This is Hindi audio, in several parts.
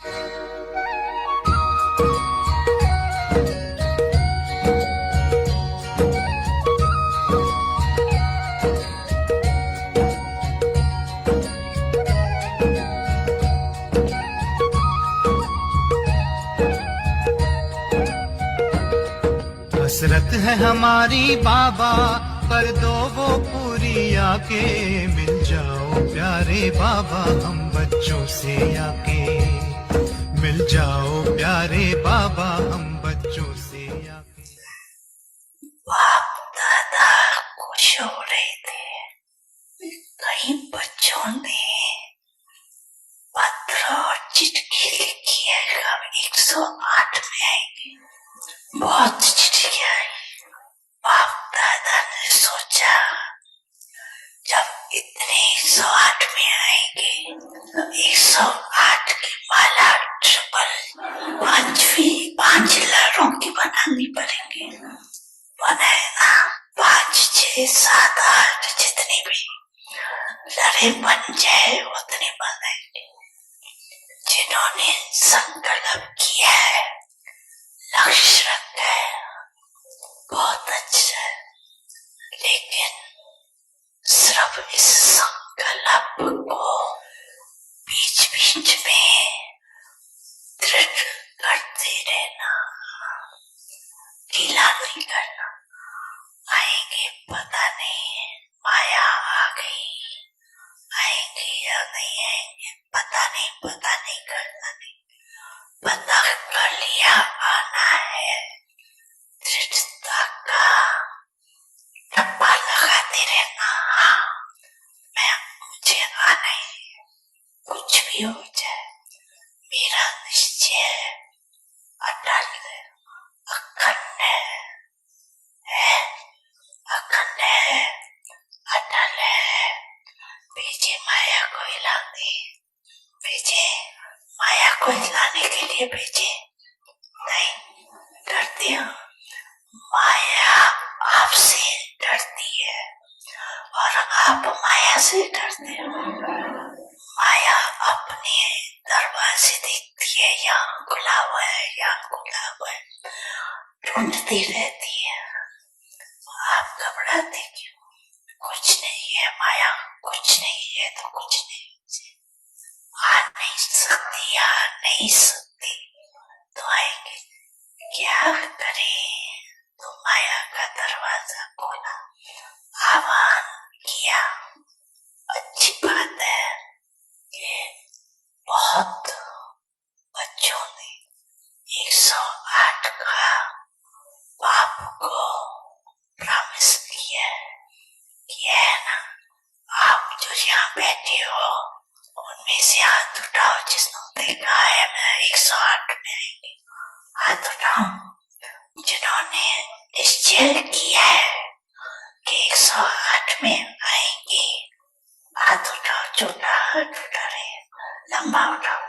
हसरत है हमारी बाबा, कर दो वो पूरी आके। मिल जाओ प्यारे बाबा हम बच्चों से आके। मिल जाओ प्यारे बाबा हम बच्चों से आके। बाप दादा खुश हो रहे थे, कई बच्चों ने पत्र और चिट्ठी लिखी है। कब 108 में आएंगे, बहुत चिट्ठियां आई। बाप दादा ने सोचा जब इतने 108 में आएंगे तो 108 की माला ट्रिपल पांचवी 5 लहरों की बनानी पड़ेंगे। बनाएगा 5, 6, 7, 8 जितनी भी लहरें बन जाए उतनी बनाएंगे। जिन्होंने संकल्प किया है, लक्ष्य रखा है, बहुत अच्छा है, लेकिन सिर्फ इस संकल्प को बीच बीच में दृढ़ करते रहना, ढीला नहीं करना। आएंगे पता नहीं, माया आ गई, आएंगे या नहीं आएंगे पता नहीं करना नहीं, पता कर लिया आना है। दृढ़ता का टप्पा लगाते रहना। मुझे आना है, कुछ भी हो जाए मेरा निश्चय है, अटल है, अखंड है, अखंड है, अटल है। भेजे माया को हिलाने, भेजे माया को हिलाने के लिए भेजे। नहीं डरती हूँ, माया आपसे डरती है और आप माया से डरते हो। माया अपने दरवाजे देखती है, यहाँ खुला हुआ है, यहाँ खुला हुआ है, ढूंढती रहती है। आप घबराते क्यों? कुछ नहीं है माया, कुछ नहीं है तो कुछ नहीं। आ नहीं सकती, आ नहीं सकती तो आएंगे। क्या करें? तो माया का दरवाजा खोला, आह्वान किया। अच्छी बात है, ये बहुत बच्चों ने 108 का बाप को प्रॉमिस किया है ना। आप जो यहाँ बैठे हो उनमें से हाथ उठाओ जिसने देखा है मैं 108 में आएंगे। हाथ उठाओ जिन्होंने निश्चय किया है कि 108 में आएंगे। हाथ उठाओ, छोटा हाथ उठा रहे, लंबा उठाओ,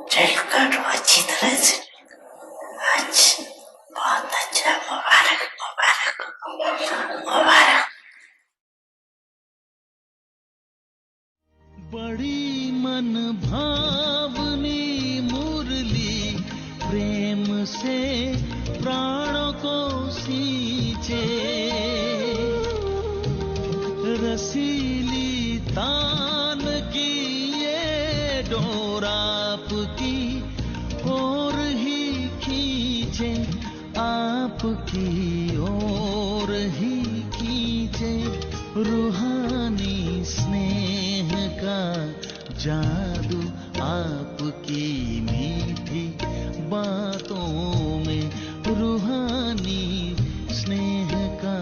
ड्रिल करो अच्छी तरह से। अच्छा, बहुत अच्छा, मुबारक मुबारक मुबारक। बड़ी मन भावनी मुरली प्रेम से प्राणों को सींचे, रसीली तान की ये डोर आपकी ओर ही खींचे, आपकी ओर ही खींचे। रूहानी स्नेह का जादू आपकी मीठी बातों में, रूहानी स्नेह का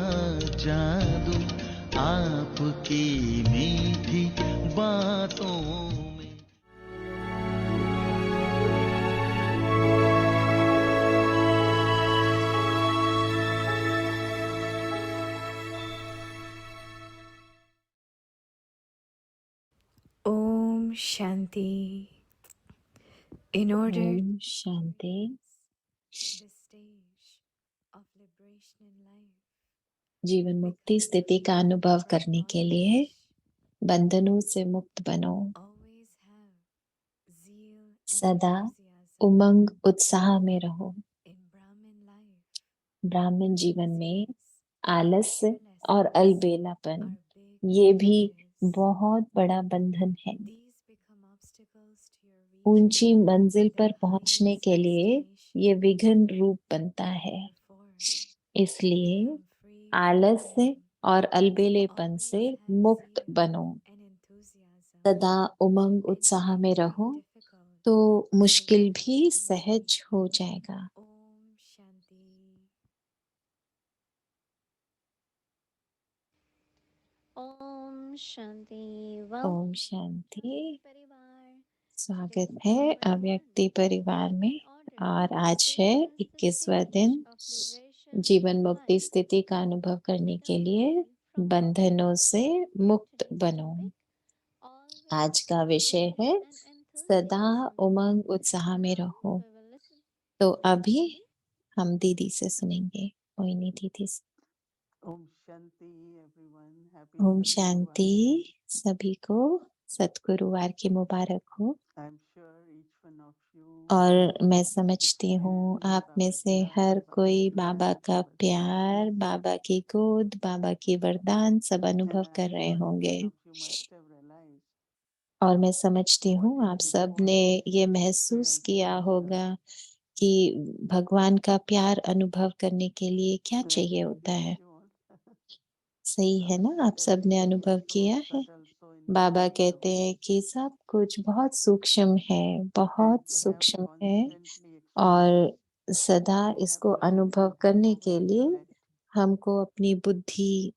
जादू आपकी मीठी बातों में। Om Shanti. In order Om Shanti. the stage of liberation in life, जीवन मुक्ति स्थिति का अनुभव करने के लिए बंधनों से मुक्त बनो। always have zeal सदा enthusiasm उमंग उत्साह में रहो। in Brahmin life. ब्राह्मण जीवन में Laziness आलस्य and और restlessness अलबेलापन are big ये भी barriers. बहुत बड़ा बंधन है। These become obstacles to your reaching ऊंची मंजिल the पर पहुंचने highest के लिए ये destination. विघ्न रूप बनता है। Therefore, इसलिए become free from आलस्य them. और अलबेलेपन से Always have मुक्त zeal बनो। and enthusiasm, सदा उमंग and उत्साह में anything रहो difficult तो मुश्किल will भी become easy. सहज हो जाएगा। Om Shanti. ओम शांति। ओम शांति। परिवार। स्वागत है अव्यक्ति परिवार में। और आज है 21वां दिन जीवन मुक्ति स्थिति का अनुभव करने के लिए बंधनों से मुक्त बनो। आज का विषय है सदा उमंग उत्साह में रहो। तो अभी हम दीदी से सुनेंगे, मोहिनी दीदी से। ओम शांति एवरीवन, हैप्पी ओम सद्गुरुवार। शांति सभी को, सतगुरुवार की मुबारक हो। I am sure each one of you और मैं समझती हूँ आप बाबा में की से love, हर बाबा कोई की बाबा का blessing, प्यार, बाबा की गोद, बाबा की वरदान सब and अनुभव I कर am रहे sure each होंगे। one of you must have realized और मैं समझती what हूँ is आप the सब ने devotional ये love महसूस experience किया we need. होगा कि भगवान का प्यार अनुभव करने के लिए क्या Let चाहिए me होता brief है। you all. सही है ना, आप सब ने Everything is अनुभव so किया है। subtle, so बाबा कहते inconceivable, हैं कि सब कुछ बहुत सूक्ष्म है, and बहुत to have सूक्ष्म है। constantly experienced, और सदा we have इसको to have अनुभव wisdom करने of के our लिए intellect. हमको अपनी बुद्धि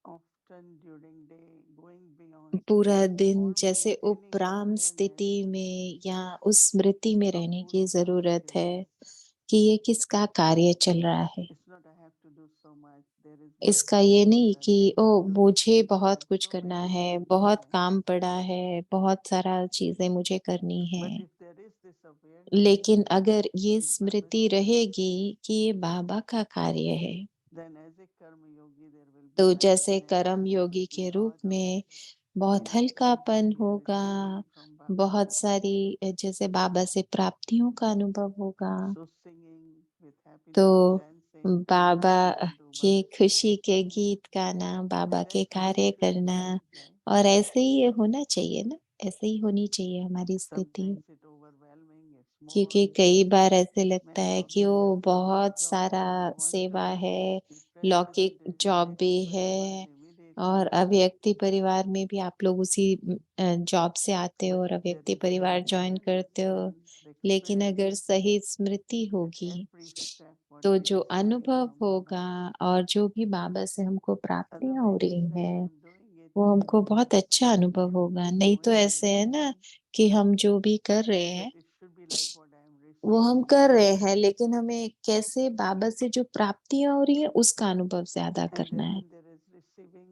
Often during day, going beyond पूरा दिन or जैसे maintaining the उपराम awareness स्थिति में या उस स्मृति में of रहने की whose work जरूरत it है is. कि ये किसका कार्य चल रहा है। It's not I have to do so much. There is इसका wisdom ये in नहीं that. कि There ओ is wisdom मुझे that I बहुत have कुछ so करना many है, things to बहुत do. काम पड़ा है, बहुत सारा चीजें मुझे करनी है। But if there is this awareness, लेकिन अगर ये it's Baba's स्मृति work, रहेगी कि ये बाबा का कार्य है, then as a karma yogi, there will be तो जैसे lightness, कर्म there will योगी be के रूप lot of में बहुत हल्कापन spirituality होगा, receiving from Baba. बहुत सारी जैसे बाबा से प्राप्तियों का अनुभव होगा। So singing with तो happiness, dancing, Baba contributing to के Baba's खुशी life. के गीत गाना, बाबा And के that's how it कार्य should करना, be, right? और ऐसे ही ये होना चाहिए ना, ऐसे ही होनी चाहिए हमारी स्थिति। Sometimes it's overwhelming, it's more. क्योंकि कई बार ऐसे लगता Many है of कि you वो have lawful बहुत jobs सारा and you want to सेवा है, be लौकिक present in जॉब भी Avyakti Parivar है। और immediately. अव्यक्ति परिवार में भी आप लोग उसी जॉब से आते हो But और if there अव्यक्ति is the परिवार ज्वाइन awareness करते हो। and the लेकिन अगर experience सही स्मृति at होगी every step what तो we जो receive अनुभव from होगा Baba, और जो भी बाबा से हमको प्राप्तियां हो otherwise रही it's like हैं I'm doing it वो हमको बहुत अच्छा अनुभव होगा। नहीं तो ऐसे है ना कि हम जो भी कर रहे हैं but it should be like what I am वो हम receiving. कर रहे हैं, लेकिन हमें कैसे बाबा से जो प्राप्तियां हो रही है उसका अनुभव ज्यादा And करना then है। when there is receiving,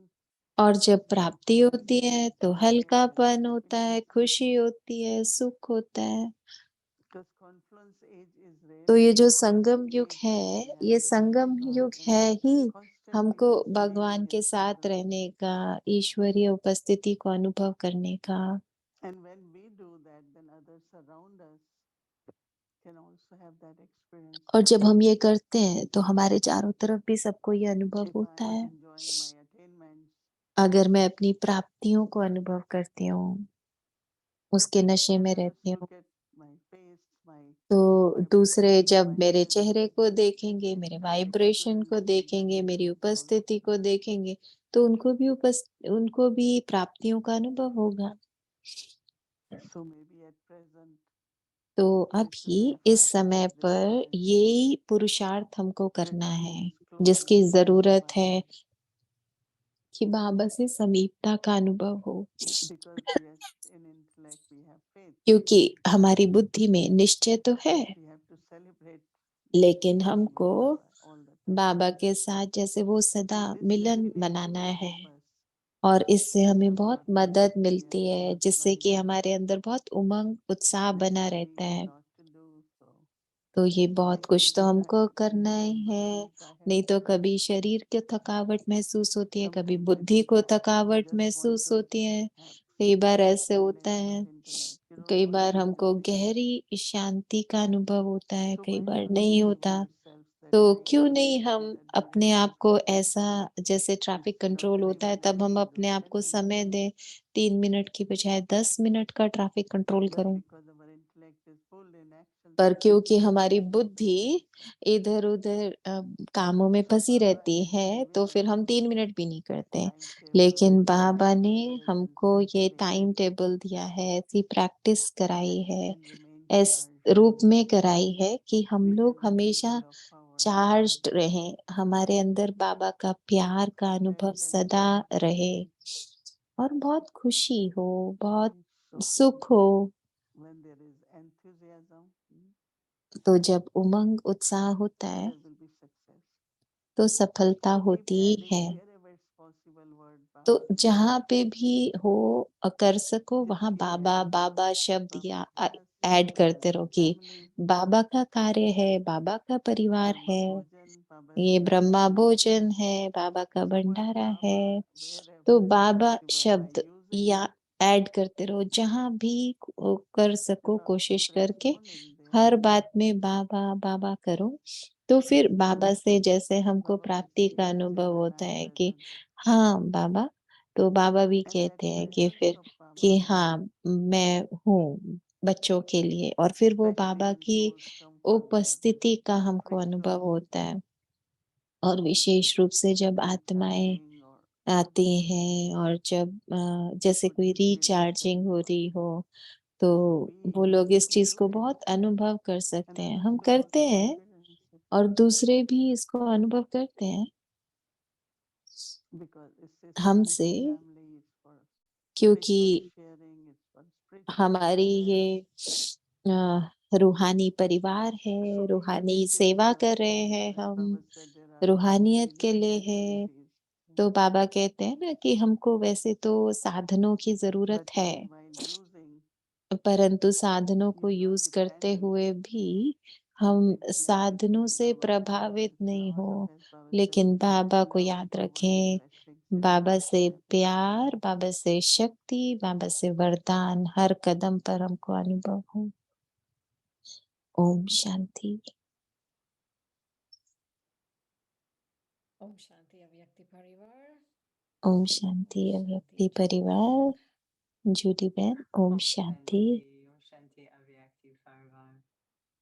और जब there is प्राप्ति होती है lightness, तो joy, there is हल्कापन होता है, happiness. खुशी होती है, सुख होता है। Because confluence age is तो ये really जो the संगम teaching युग age when है, we have ये to be with Sangam God युग and है ही constantly हमको receiving भगवान के His साथ presence. रहने का, ईश्वरीय उपस्थिति को अनुभव करने का। And when we do that, then others around us can also have that experience. और जब हम ये करते हैं तो हमारे चारों तरफ भी सबको ये अनुभव If I होता am है। enjoying my attainments, अगर मैं अपनी प्राप्तियों को अनुभव करती हूँ, उसके नशे then में others रहती हूँ, look at my face, my तो दूसरे vibration, जब my मेरे चेहरे energy, को देखेंगे, मेरे the वाइब्रेशन को experience देखेंगे, मेरी increases उपस्थिति also. को देखेंगे, तो उनको भी प्राप्तियों का अनुभव होगा। So maybe at present, तो this is अभी the इस effort that समय is पर required यही पुरुषार्थ हमको that करना we है, reach closer जिसकी to जरूरत Baba. है कि बाबा से समीपता का अनुभव हो। Because yes, in intellect we have faith. क्योंकि हमारी बुद्धि में निश्चय तो है, We have to celebrate लेकिन meeting with हमको Baba all the time. बाबा के साथ जैसे वो सदा And this Milan really banana do है। help us और इससे हमें बहुत somewhat to मदद मिलती experience है, the जिससे कि divineness. हमारे अंदर बहुत उमंग उत्साह बना Maybe we रहता have है। lot to do, so तो ये बहुत कुछ तो sometimes हमको I करना feel ही है। sometimes I have नहीं तो to. कभी शरीर की थकावट महसूस होती है, कभी Sometimes I बुद्धि feel को like I थकावट just want महसूस to होती है। have कई बार simple ऐसे होता explanation है of intellect. know, कई बार only हमको गहरी शांति का अनुभव होता है, so कई many बार नहीं beliefs in होता। ourselves that तो we क्यों नहीं feel हम that there is अपने आप को something ऐसा, जैसे ट्रैफिक instead of कंट्रोल होता है living तब हम only in the अपने आप को present. समय दें, 3 मिनट की बजाय 10 मिनट का ट्रैफिक कंट्रोल But करूँ। because our intellect is full in action, पर so we क्योंकि cannot हमारी do that. बुद्धि इधर-उधर कामों में So फँसी Baba रहती has है, तो फिर given हम us 3 मिनट भी नहीं करते। timetable लेकिन and बाबा ने exercises हमको ये every day, टाइम टेबल दिया है, ऐसी प्रैक्टिस so कराई that we है, can remain इस charged. रूप में कराई है कि हम We लोग can हमेशा feel of power चार्ज्ड रहें, हमारे अंदर बाबा का प्यार का अनुभव very, very सदा powerful. रहे और बहुत खुशी हो, बहुत So सुख हो। when there is enthusiasm, तो जब उमंग, उत्साह होता है, there will be success. तो सफलता So keep होती adding है। wherever it's possible word तो Baba. जहाँ पे भी हो कर सको वहाँ जिसके बाबा, बाबा शब्द बाबा या सारा ऐड system करते is रहो कि family, बाबा का कार्य है, बाबा का परिवार Brahma है, Bhojan, Baba ये ब्रह्मा Saraswati. भोजन है, बाबा का So word भंडारा Baba है। तो wherever it's Baba possible by शब्द using या ऐड करते रहो, जहाँ भी कर the सको कोशिश करके concentration in there. हर बात में बाबा बाबा करो। तो फिर बाबा से जैसे हमको Baba will प्राप्ति see का that अनुभव yes, I होता am है कि present. हाँ बाबा, तो बाबा भी And that कहते हैं कि presence फिर of Baba, कि हाँ मैं हूँ बच्चों के लिए, और फिर वो especially बाबा when की souls come for their उपस्थिति का हमको अनुभव rituals, होता है। और विशेष रूप से जब आत्माएं recharging or आती हैं और जब जैसे would कोई feel that रिचार्जिंग हो रही हो, तो so वो we लोग इस can चीज do को it, बहुत अनुभव कर and सकते हैं। others हम may करते also हैं experience it और दूसरे भी इसको अनुभव करते हैं because it's a system हमसे, for family, it's for क्योंकि spiritual sharing, it's for spiritual हमारी awareness. ये रूहानी परिवार So है, we रूहानी appreciate सेवा the कर रहे fact हैं that हम, Baba said there are रूहानियत के लिए है। activities, तो बाबा कहते हैं ना कि हमको वैसे तो साधनों की but ज़रूरत है, even while using, परंतु साधनों you को are not यूज़ करते dependent हुए भी हम completely साधनों on से Baba. प्रभावित नहीं Also, हो। as Baba said, लेकिन बाबा को love याद for one रखें, electric zero. बाबा से प्यार, बाबा से शक्ति, बाबा से वरदान हर कदम पर हमको अनुभव हो। ओम शांति। ओम शांति अव्यक्ति परिवार। ओम शांति अव्यक्ति परिवार। जूडी बहन, ओम शांति। ओम शांति अव्यक्ति परिवार।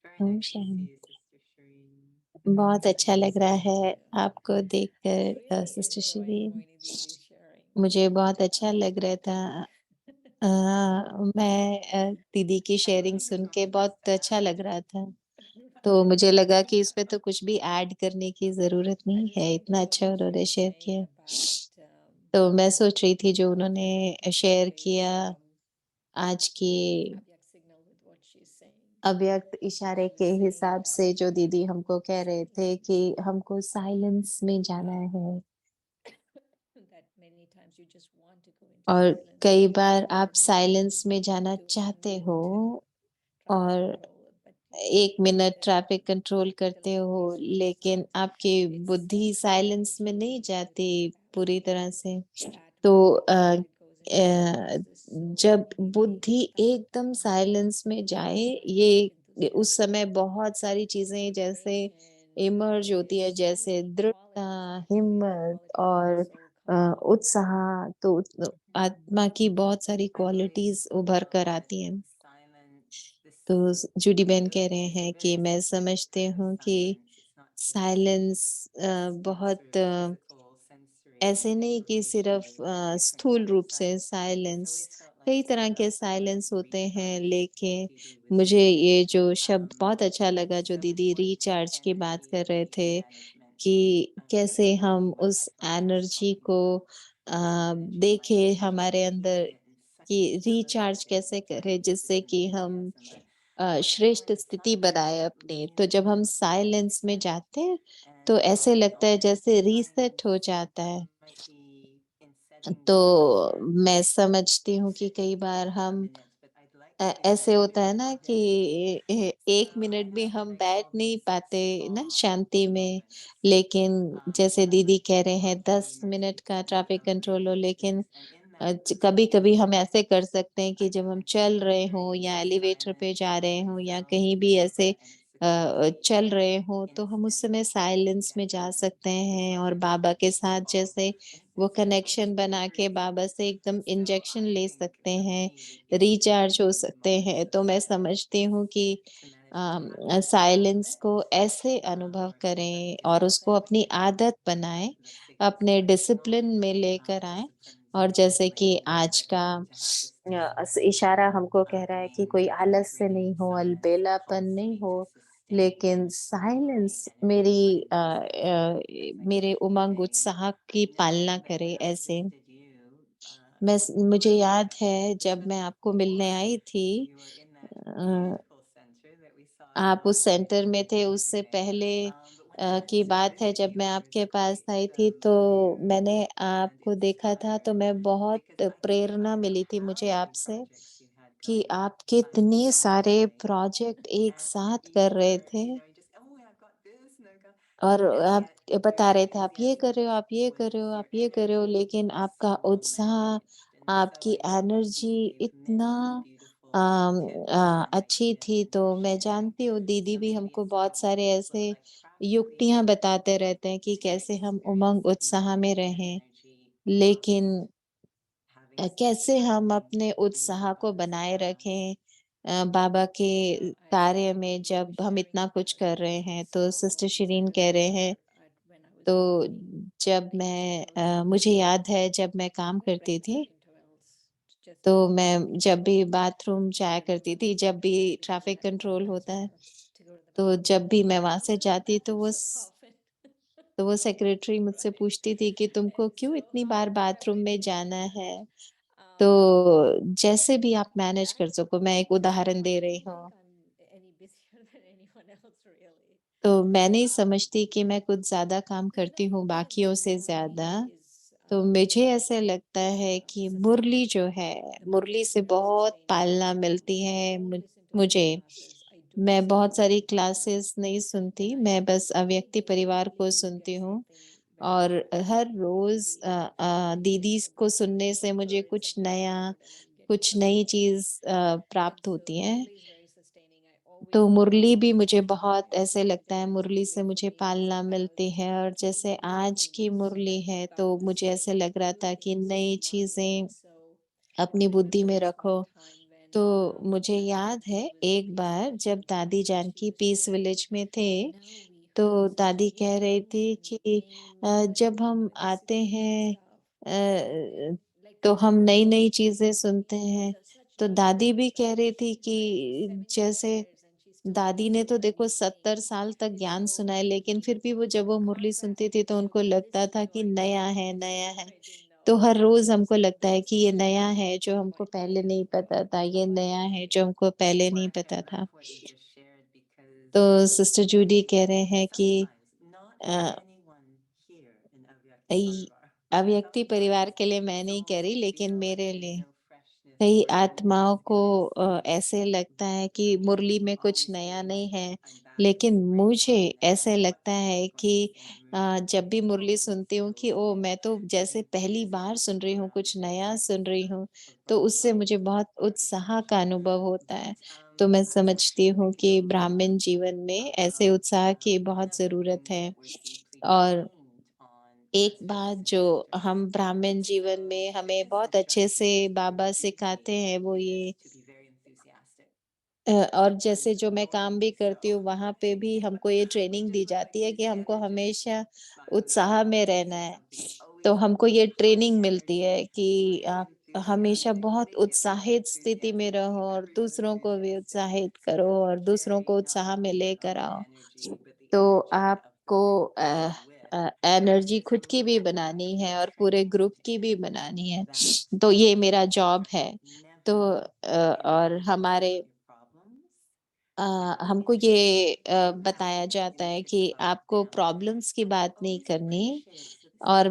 Very Om nice to see you, Shanti. Sister Shireen. बहुत अच्छा लग रहा है आपको I'm देखकर really sister enjoying Shirin. Moini Didi sharing. मुझे बहुत अच्छा I'm लग रहा था। distracted. मैं दीदी की I sharing couldn't soon even के बहुत अच्छा understand. लग रहा था। तो मुझे लगा कि इसमें तो कुछ भी ऐड करने की ज़रूरत I नहीं was है, इतना thinking of अच्छा what she उन्होंने was शेयर saying किया। about तो मैं सोच रही थी जो connecting उन्होंने with शेयर this किया आज की abject signal with what she's saying. अव्यक्त इशारे She के was saying हिसाब से that जो दीदी हमको कह रहे थे sometimes कि हमको साइलेंस में जाना है, that many times you just want to go into और silence कई and बार you आप are साइलेंस busy में जाना doing one चाहते हो minute traffic और control, but you 1 think minute that traffic control करते intellect हो, needs to be लेकिन silent. आपकी It's बुद्धि something साइलेंस में she was नहीं जाती talking about. पूरी तरह से। That तो when the intellect goes into a, silence, the soul जब बुद्धि immediately एकदम साइलेंस में जाए, like ये उस enthusiasm, समय बहुत सारी चीज़ें जैसे inspiration. इमर्ज होती है, There's so जैसे many दृढ़ता, qualities, really, the हिम्मत qualities of the और soul come out. उत्साह, तो आत्मा की बहुत सारी क्वालिटीज़ उभर कर आती हैं। तो जूडी बेन कह रहे हैं कि मैं समझती हूँ कि साइलेंस बहुत ऐसे नहीं कि सिर्फ स्थूल रूप से साइलेंस, कई तरह के साइलेंस होते हैं, लेकिन मुझे ये जो शब्द बहुत अच्छा लगा जो दीदी रिचार्ज की बात कर रहे थे कि कैसे हम उस एनर्जी को देखें हमारे अंदर, कि रिचार्ज कैसे करें जिससे कि हम श्रेष्ठ स्थिति बनाए अपनी। तो जब हम साइलेंस में जाते हैं, तो ऐसे लगता है जैसे रीसेट हो जाता है। तो मैं समझती हूँ कि कई बार हम ऐसे होता है ना कि 1 मिनट भी हम बैठ नहीं पाते ना शांति में, लेकिन जैसे दीदी कह रहे हैं 10 मिनट का ट्रैफिक कंट्रोल हो, लेकिन कभी-कभी हम ऐसे कर सकते हैं कि जब हम चल रहे हों या एलिवेटर पे जा रहे हों या कहीं भी ऐसे चल रहे हों, तो हम उस समय साइलेंस में जा सकते हैं और बाबा के साथ जैसे वो कनेक्शन बना के बाबा से एकदम इंजेक्शन ले सकते हैं, रिचार्ज हो सकते हैं। तो मैं समझती हूँ कि साइलेंस को ऐसे अनुभव करें और उसको अपनी आदत बनाएँ, अपने डिसिप्लिन में लेकर आएँ। और जैसे कि आज का इशारा हमको कह रहा है कि कोई आलस से नहीं हो, अलबेलापन नहीं हो, लेकिन साइलेंस मेरे उमंग उत्साह की पालना करे ऐसे। मुझे याद है जब मैं आपको मिलने आई थी अ, आप उस सेंटर में थे उससे पहले की बात है जब मैं आपके पास आई थी तो मैंने आपको देखा था तो मैं बहुत प्रेरणा मिली थी मुझे आपसे कि आप कितने सारे प्रोजेक्ट एक साथ कर रहे थे और आप बता रहे थे आप ये कर रहे हो, आप ये कर रहे हो, आप ये कर रहे हो, लेकिन आपका उत्साह, आपकी एनर्जी इतना अच्छी थी तो मैं जानती हूँ दीदी भी हमको बहुत सारे ऐसे युक्तियाँ बताते रहते हैं कि कैसे हम उमंग उत्साह में रहें। लेकिन कैसे हम अपने उत्साह को बनाए रखें बाबा के कार्य में जब हम इतना कुछ कर रहे हैं। तो सिस्टर शिरीन कह रहे हैं तो जब मुझे याद है जब मैं काम करती थी, तो मैं जब भी बाथरूम जाया करती थी, जब भी ट्रैफिक कंट्रोल होता है, तो जब भी मैं वहाँ से जाती तो वो सेक्रेटरी मुझसे पूछती थी कि तुमको क्यों इतनी बार बाथरूम में जाना है? तो जैसे भी आप मैनेज कर सको, मैं एक उदाहरण दे रही हूँ। तो मैं नहीं समझती कि मैं कुछ ज़्यादा काम करती हूँ बाकियों से ज़्यादा। तो मुझे ऐसा लगता है कि मुरली जो है, मुरली से बहुत पालना मिलती है मुझे। मैं बहुत सारी क्लासेस नहीं सुनती, मैं बस अव्यक्ति परिवार को सुनती हूँ और हर रोज़ दीदी को सुनने से मुझे कुछ नया, कुछ नई चीज़ प्राप्त होती है। तो मुरली भी मुझे बहुत ऐसे लगता है मुरली से मुझे पालना मिलती है और जैसे आज की मुरली है तो मुझे ऐसे लग रहा था कि नई चीज़ें अपनी बुद्धि में रखो। तो मुझे याद है एक बार जब दादी जानकी पीस विलेज में थे, तो दादी कह रही थी कि जब हम आते हैं तो हम नई-नई चीज़ें सुनते हैं। तो दादी भी कह रही थी कि जैसे दादी ने तो देखो 70 साल तक ज्ञान सुना है, लेकिन फिर भी वो जब वो मुरली सुनती थी तो उनको लगता था कि नया है, नया है। तो हर रोज़ हमको लगता है कि ये नया है जो हमको पहले नहीं पता था, ये नया है जो हमको पहले नहीं पता था। तो सिस्टर जूडी कह रहे हैं कि अ, ई अव्यक्ति परिवार के लिए मैं नहीं कह रही लेकिन मेरे लिए कई आत्माओं को ऐसे लगता है कि मुरली में कुछ नया नहीं है, लेकिन मुझे ऐसे लगता है कि जब भी मुरली सुनती हूँ कि ओह! मैं तो जैसे पहली बार सुन रही हूँ, कुछ नया सुन रही हूँ, तो उससे मुझे बहुत उत्साह का अनुभव होता है। तो मैं समझती हूँ कि ब्राह्मण जीवन में ऐसे उत्साह की बहुत ज़रूरत है और एक बात जो हम ब्राह्मण जीवन में हमें बहुत अच्छे से बाबा सिखाते हैं वो ये और जैसे जो मैं काम भी करती हूँ वहाँ पे भी हमको ये ट्रेनिंग दी जाती है कि हमको हमेशा उत्साह में रहना है। तो हमको ये ट्रेनिंग मिलती है कि आप हमेशा बहुत उत्साहित स्थिति में रहो और दूसरों को भी उत्साहित करो और दूसरों को उत्साह में लेकर आओ। तो आपको एनर्जी खुद की भी बनानी है और पूरे ग्रुप की भी बनानी है। तो ये मेरा जॉब है। तो और हमारे हमको ये बताया जाता है कि आपको प्रॉब्लम्स की बात नहीं करनी और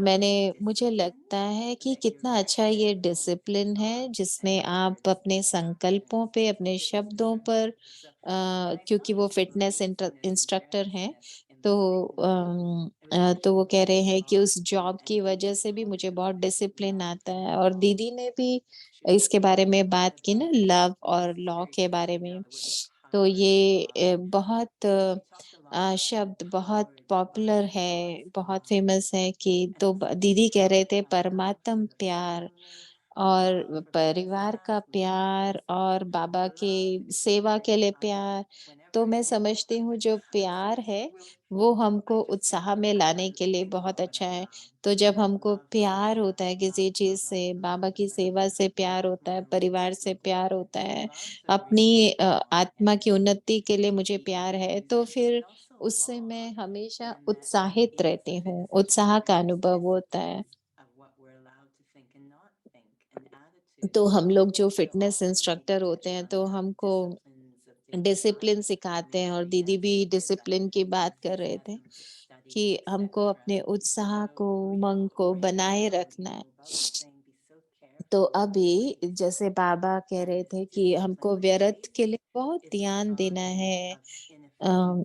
मुझे लगता है कि कितना अच्छा ये डिसिप्लिन है जिसमें आप अपने संकल्पों पे, अपने शब्दों पर क्योंकि वो फिटनेस इंस्ट्रक्टर हैं, तो तो वो कह रहे हैं कि उस जॉब की वजह से भी मुझे बहुत डिसिप्लिन आता है और दीदी ने भी इसके बारे में बात की ना लव और लॉ के बारे में। तो ये बहुत शब्द बहुत पॉपुलर है, बहुत फ़ेमस है कि तो दीदी कह रहे थे परमात्म प्यार और परिवार का प्यार और बाबा की सेवा के लिए प्यार। तो मैं समझती हूँ जो प्यार है, वो हमको उत्साह में लाने के लिए बहुत अच्छा है। तो जब हमको प्यार होता है किसी चीज़ से, बाबा की सेवा से प्यार होता है, परिवार से प्यार होता है, अपनी आत्मा की उन्नति के लिए मुझे प्यार है, तो फिर उससे मैं हमेशा उत्साहित रहती हूँ, उत्साह का अनुभव होता है। तो हम लोग जो फ़िटनेस इंस्ट्रक्टर होते हैं, तो हमको डिसिप्लिन सिखाते हैं और दीदी भी डिसिप्लिन की बात कर रहे थे, कि हमको अपने उत्साह को, उमंग को बनाए रखना है। तो अभी जैसे बाबा कह रहे थे कि हमको व्यर्थ के लिए बहुत ध्यान देना है। अ,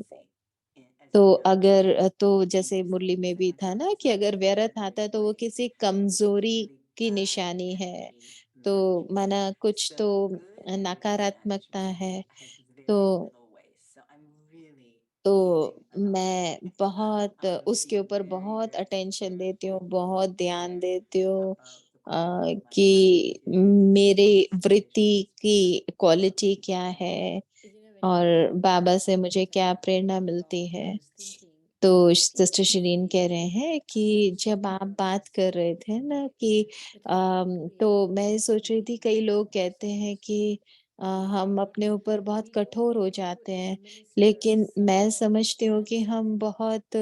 तो अगर तो जैसे मुरली में भी था ना कि अगर व्यर्थ आता है तो वो किसी कमज़ोरी की निशानी है। तो माना कुछ तो नकारात्मकता है। तो मैं बहुत उसके ऊपर बहुत अटेंशन देती हूँ, बहुत ध्यान देती हूँ कि मेरी वृत्ति की क्वालिटी क्या है और बाबा से मुझे क्या प्रेरणा मिलती है। तो सिस्टर शिरीन कह रहे हैं कि जब आप बात कर रहे थे ना कि तो मैं सोच रही थी कई लोग कहते हैं कि हम अपने ऊपर बहुत कठोर हो जाते हैं, लेकिन मैं समझती हूँ कि हम बहुत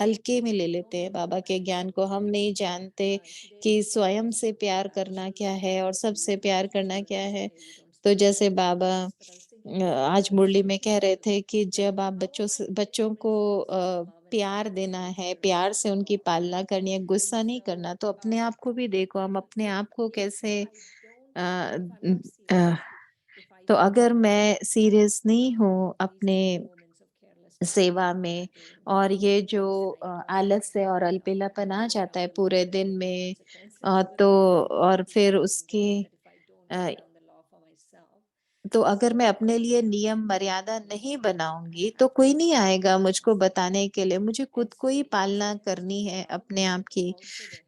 हल्के में ले लेते हैं बाबा के ज्ञान को। हम नहीं जानते कि स्वयं से प्यार करना क्या है और सबसे प्यार करना क्या है। तो जैसे बाबा आज मुरली में कह रहे थे कि जब आप बच्चों को प्यार देना है, प्यार से उनकी पालना करनी है, गुस्सा नहीं करना, तो अपने आप को भी देखो हम अपने आप को कैसे अ, अ, तो अगर मैं सीरियस नहीं हूँ अपने सेवा में और ये जो आलस्य और अलबेलापन आ जाता है पूरे दिन में तो और फिर उसके अ, तो अगर मैं अपने लिए नियम मर्यादा नहीं बनाऊँगी, तो कोई नहीं आएगा मुझको बताने के लिए, मुझे खुद को ही पालना करनी है अपने आप की।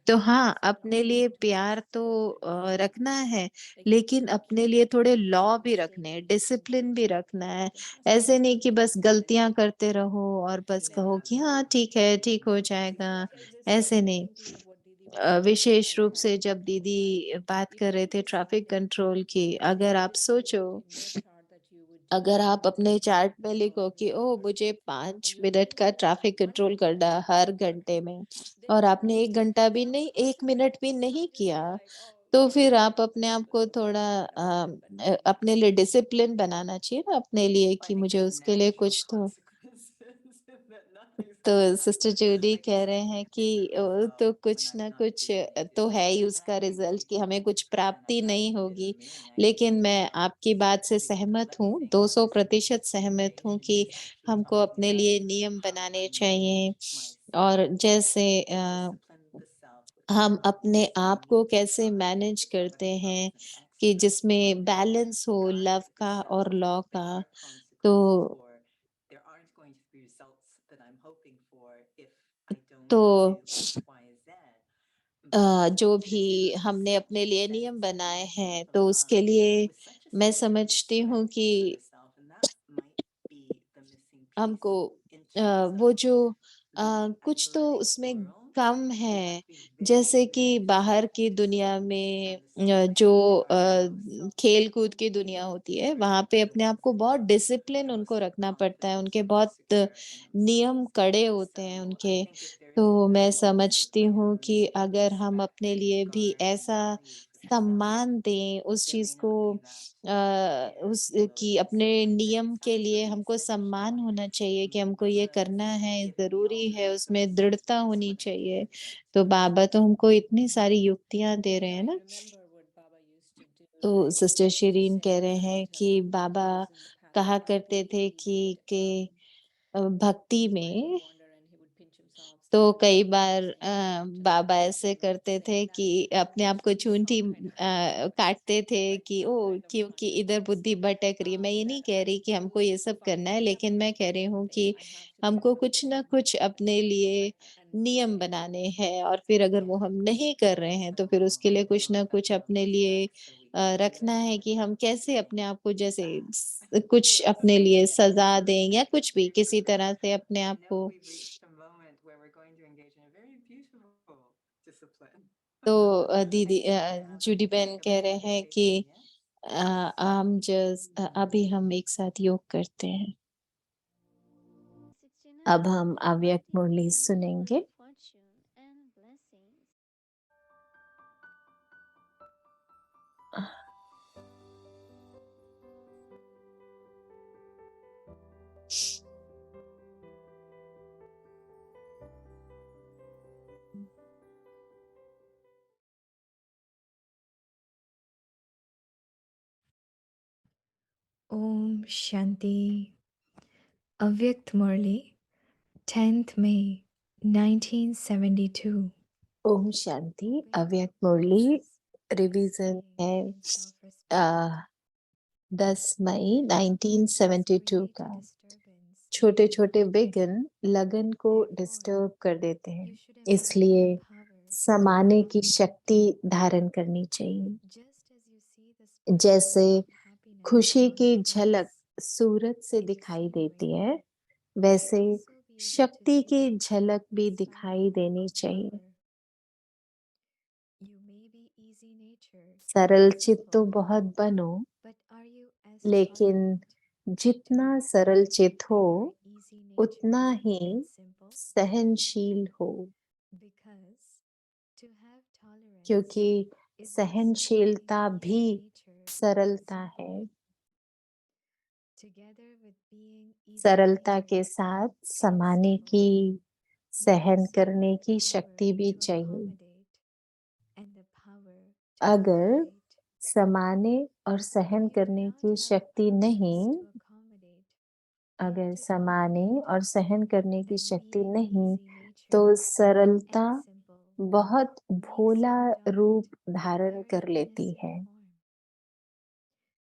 तो हाँ, अपने लिए प्यार तो रखना है, लेकिन अपने लिए थोड़े लॉ भी रखने हैं, डिसिप्लिन भी रखना है। ऐसे नहीं कि बस गलतियाँ करते रहो और बस कहो कि हाँ, ठीक है, ठीक हो जाएगा, ऐसे नहीं। विशेष रूप से जब दीदी बात कर रहे थे ट्रैफिक कंट्रोल की, अगर आप सोचो अगर आप अपने चार्ट में लिखो कि ओह मुझे 5 मिनट का ट्रैफिक कंट्रोल करना हर घंटे में और आपने 1 घंटा भी नहीं 1 मिनट भी नहीं किया, तो फिर आप अपने आप को थोड़ा अपने लिए डिसिप्लिन बनाना चाहिए ना अपने लिए कि मुझे उसके लिए कुछ तो तो सिस्टर जूडी कह रहे हैं कि तो कुछ ना कुछ तो है ही उसका रिजल्ट कि हमें कुछ प्राप्ति नहीं होगी। लेकिन मैं आपकी बात से सहमत हूँ, 200% सहमत हूँ कि हमको अपने लिए नियम बनाने चाहिए और जैसे हम अपने आप को कैसे मैनेज करते हैं कि जिसमें बैलेंस हो लव का और लॉ का। तो तो जो भी हमने अपने लिए नियम बनाए हैं, तो उसके लिए मैं समझती हूँ कि हमको वो जो कुछ तो उसमें कम है, जैसे कि बाहर की दुनिया में जो खेल-कूद की दुनिया होती है, वहाँ पे अपने आप को बहुत डिसिप्लिन उनको रखना पड़ता है, उनके बहुत नियम कड़े होते हैं उनके। तो मैं समझती हूँ कि अगर हम अपने लिए भी ऐसा सम्मान दें, उस चीज़ को उस कि अपने नियम के लिए हमको सम्मान होना चाहिए कि हमको ये करना है, ज़रूरी है, उसमें दृढ़ता होनी चाहिए। तो बाबा तो हमको इतनी सारी युक्तियाँ दे रहे हैं ना। तो सिस्टर शिरीन कह रहे हैं कि बाबा कहा करते थे कि भक्ति में तो कई बार बाबा ऐसे करते थे कि अपने आप को चूंटी काटते थे कि ओह! क्योंकि इधर बुद्धि भटक रही है। मैं ये नहीं कह रही कि हमको ये सब करना है, लेकिन मैं कह रही हूँ कि हमको कुछ न कुछ अपने लिए नियम बनाने हैं और फिर अगर वो हम नहीं कर रहे हैं, तो फिर उसके लिए कुछ न कुछ अपने लिए रखना है कि हम कैसे अपने आप को जैसे कुछ अपने लिए सज़ा दें या कुछ भी किसी तरह से अपने आप को तो जूडी बहन कह रहे हैं कि अभी हम एक साथ योग करते हैं। 69. अब हम अव्यक्त Inviting मुरली spiritual सुनेंगे। fortune and blessings. Om Shanti. Avyakt Murli, 10th May 1972. ओम शांति। We अव्यक्त मुरली रिवीजन stay है in self-respect. 10 मई Obstacles 1972 create का। disturbance in the छोटे-छोटे mind. विघ्न लगन को Therefore, डिस्टर्ब कर देते हैं। you should embody इसलिए the power to समाने की accommodate. शक्ति धारण करनी चाहिए। Just as you see the splendor जैसे of happiness खुशी on की a झलक face सूरज से in a दिखाई scenery, देती है, you should वैसे also be able to शक्ति की see झलक भी दिखाई some देनी of चाहिए। power. You may be easy natured सरल and चित्त तो simple, बहुत बनो, but are you as लेकिन tolerant जितना to सरल चित्त हो, that you are easy उतना natured ही and simple? सहनशील हो, Because to have tolerance क्योंकि is also to be सहनशीलता भी easy natured and सरलता है। simple. Together with being easy सरलता के natured साथ and समाने simple, की, you सहन also have करने the की power शक्ति भी to चाहिए। accommodate and the power to अगर liberate. समाने और If सहन you do करने not की have the शक्ति patience नहीं, to accommodate and अगर to समाने tolerate, और सहन करने की then शक्ति being नहीं, easy तो natured सरलता and simple बहुत may भोला seem daunting रूप and धारण very कर लेती innocent है form.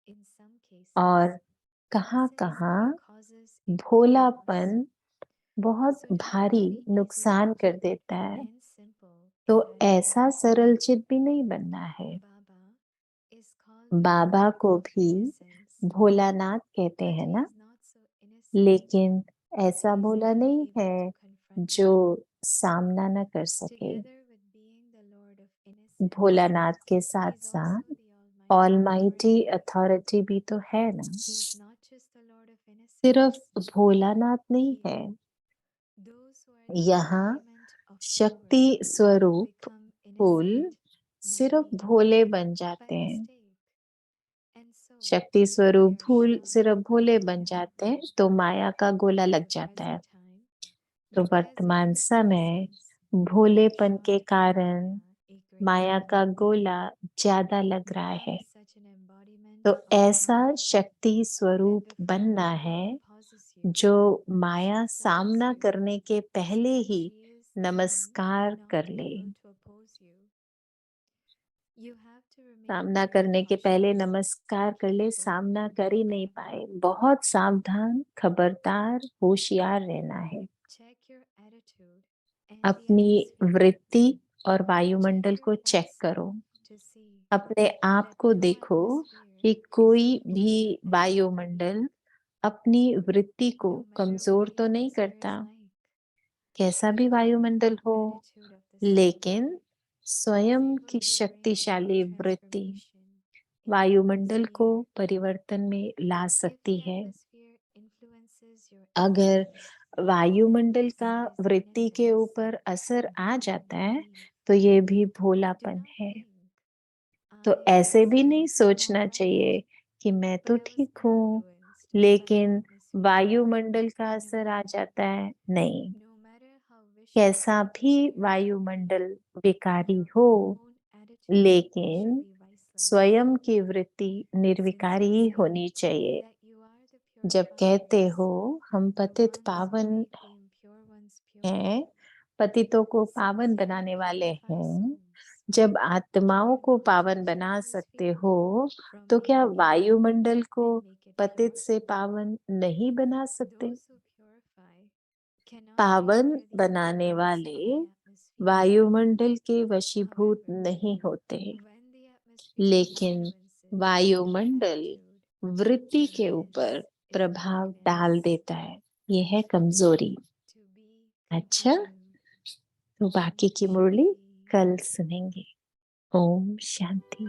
In some cases, और innocence कहाँ-कहाँ causes a great loss. भोलापन बहुत So to भारी be easy नुकसान कर natured देता है। and simple तो in the ऐसा heart, सरल चित्त भी नहीं बनना है। Baba is called the Baba Lord को of भी Innocence, भोलानाथ कहते but हैं he ना, is not so innocent लेकिन that ऐसा he is भोला not नहीं able to है confront जो you. सामना न कर सके। Together with being the Lord of Innocence, Bholanath के he is also साथ-साथ the Almighty almighty Authority. Authority भी तो है ना। He is not just the Lord of सिर्फ Innocence. भोलानाथ नहीं है, Here, those who are the यहाँ embodiment of शक्ति power स्वरूप become फूल innocent सिर्फ naturally भोले बन by जाते हैं। mistake. And so शक्ति स्वरूप they are फूल shown सिर्फ a भोले बन mirror. जाते हैं, तो माया का गोला At लग the जाता है। present time, तो because of वर्तमान the समय innocence, they are भोलेपन के shown to कारण Maya a great माया का mirror. गोला ज्यादा लग रहा Become है। such an embodiment तो of ऐसा power शक्ति that स्वरूप before बनना Maya है opposes you, जो माया she salutes सामना you. करने के पहले ही She is then नमस्कार not कर ले। able to oppose you. You have to remain सामना very करने के पहले cautious नमस्कार and कर ले, careful सामना कर ही नहीं and पाए। बहुत सावधान, खबरदार, होशियार रहना है। check your attitude and the अपनी atmosphere. वृत्ति और Check वायुमंडल your को चेक own करो। self to see अपने आप that को no देखो atmosphere कि is कोई भी weakening your attitude, वायुमंडल अपनी वृत्ति को no matter what कमजोर the तो नहीं atmosphere करता, is like. कैसा भी Keep वायुमंडल the हो, attitude of the sun. लेकिन It is स्वयं able की to bring शक्तिशाली about वृत्ति transformation in the वायुमंडल को atmosphere. परिवर्तन में ला If सकती the है। atmosphere influences your अगर innocence वायुमंडल का and is वृत्ति के innocence, ऊपर असर आ then जाता है, believe. तो ये भी Do भोलापन not है। think, तो I ऐसे भी नहीं myself am all सोचना right, चाहिए कि मैं but तो I was ठीक हूँ, influenced by the लेकिन atmosphere. वायुमंडल का असर आ No, जाता है। नहीं, no matter how vicious the कैसा भी atmosphere, वायुमंडल विकारी your हो, own attitude should लेकिन be viceless. स्वयं की वृत्ति Since निर्विकारी you ही say होनी चाहिए। that you are the जब purified कहते ones, हो हम the पतित ones who पावन make the impure ones pure, हैं पतितों को पावन बनाने वाले हैं, जब आत्माओं को पावन बना सकते हो, तो क्या वायुमंडल को पतित से पावन नहीं बना सकते? पावन बनाने वाले वायुमंडल के वशीभूत नहीं होते, लेकिन वायुमंडल वृत्ति के ऊपर प्रभाव डाल देता है। यह है कमजोरी। अच्छा, तो बाकी की मुरली कल सुनेंगे। ओम शांति।